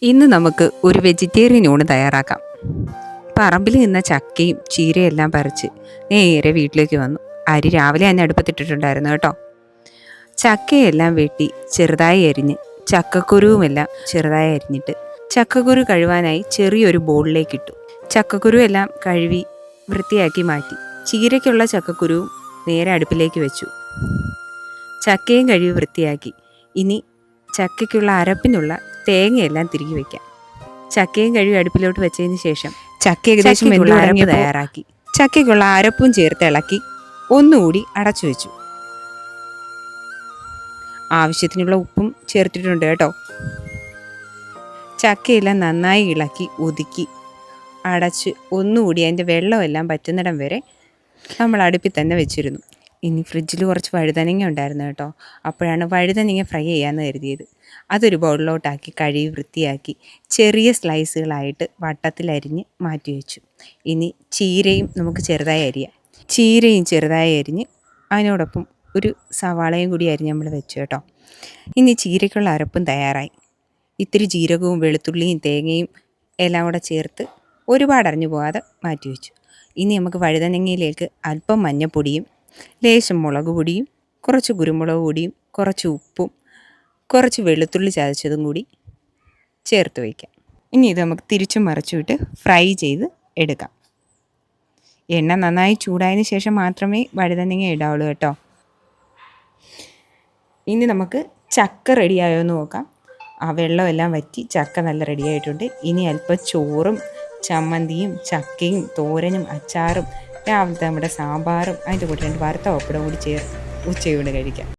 ഇന്ന് നമുക്ക് ഒരു വെജിറ്റേറിയൻ ഊണ് തയ്യാറാക്കാം. പറമ്പിൽ നിന്ന ചക്കയും ചീരയും എല്ലാം പറിച്ച് നേരെ വീട്ടിലേക്ക് വന്നു. അരി രാവിലെ തന്നെ അടുപ്പത്തിട്ടിട്ടുണ്ടായിരുന്നു കേട്ടോ. ചക്കയെല്ലാം വെട്ടി ചെറുതായി അരിഞ്ഞ് ചക്കക്കുരുവുമെല്ലാം ചെറുതായി അരിഞ്ഞിട്ട് ചക്കക്കുരു കഴുകാനായി ചെറിയൊരു ബോളിലേക്ക് ഇട്ടു. ചക്കക്കുരു എല്ലാം കഴുകി വൃത്തിയാക്കി മാറ്റി. ചീരയ്ക്കുള്ള ചക്കക്കുരുവും നേരെ അടുപ്പിലേക്ക് വെച്ചു. ചക്കയും കഴുകി വൃത്തിയാക്കി. ഇനി ചക്കയ്ക്കുള്ള അരപ്പിനുള്ള തേങ്ങയെല്ലാം തിരികെ വയ്ക്കാം. ചക്കയും കഴുകി അടുപ്പിലോട്ട് വെച്ചതിന് ശേഷം ചക്ക ഏകദേശം അരപ്പ് തയ്യാറാക്കി. ചക്കയ്ക്കുള്ള അരപ്പും ചേർത്ത് ഇളക്കി ഒന്നുകൂടി അടച്ചു വെച്ചു. ആവശ്യത്തിനുള്ള ഉപ്പും ചേർത്തിട്ടുണ്ട് കേട്ടോ. ചക്കയെല്ലാം നന്നായി ഇളക്കി ഒതുക്കി അടച്ച് ഒന്നുകൂടി അതിൻ്റെ വെള്ളമെല്ലാം പറ്റുന്നിടം വരെ നമ്മൾ അടുപ്പിൽ തന്നെ വെച്ചിരുന്നു. ഇനി ഫ്രിഡ്ജിൽ കുറച്ച് വഴുതനങ്ങ ഉണ്ടായിരുന്നു കേട്ടോ. അപ്പോഴാണ് വഴുതനങ്ങ ഫ്രൈ ചെയ്യാമെന്ന് കരുതിയത്. അതൊരു ബൗളിലോട്ടാക്കി കഴുകി വൃത്തിയാക്കി ചെറിയ സ്ലൈസുകളായിട്ട് വട്ടത്തിലരിഞ്ഞ് മാറ്റി വെച്ചു. ഇനി ചീരയും നമുക്ക് ചെറുതായി അരിയാം. ചീരയും ചെറുതായി അരിഞ്ഞ് അതിനോടൊപ്പം ഒരു സവാളയും കൂടി അരിഞ്ഞ് നമ്മൾ വെച്ചു കേട്ടോ. ഇനി ചീരയ്ക്കുള്ള അരപ്പും തയ്യാറായി. ഇത്തിരി ജീരകവും വെളുത്തുള്ളിയും തേങ്ങയും എല്ലാം കൂടെ ചേർത്ത് ഒരുപാട് അരിഞ്ഞു പോകാതെ മാറ്റി വെച്ചു. ഇനി നമുക്ക് വഴുതനങ്ങയിലേക്ക് അല്പം മഞ്ഞൾപ്പൊടിയും ലേശം മുളക് പൊടിയും കുറച്ച് കുരുമുളക് പൊടിയും കുറച്ച് ഉപ്പും കുറച്ച് വെളുത്തുള്ളി ചതച്ചതും കൂടി ചേർത്ത് വയ്ക്കാം. ഇനി ഇത് നമുക്ക് തിരിച്ചും മറിച്ചുവിട്ട് ഫ്രൈ ചെയ്ത് എടുക്കാം. എണ്ണ നന്നായി ചൂടായതിന് ശേഷം മാത്രമേ വഴുതനങ്ങ ഇടാവുള്ളൂ കേട്ടോ. ഇനി നമുക്ക് ചക്ക റെഡിയായോ എന്ന് നോക്കാം. ആ വെള്ളമെല്ലാം വറ്റി ചക്ക നല്ല റെഡിയായിട്ടുണ്ട്. ഇനി അല്പം ചോറും ചമ്മന്തിയും ചക്കയും തോരനും അച്ചാറും രാവിലത്തെ നമ്മുടെ സാമ്പാറും അതിൻ്റെ കൂടെ 2 വറുത്ത പപ്പടവും കൂടി ചേർത്ത് ഉച്ചയൂണ് കഴിക്കാം.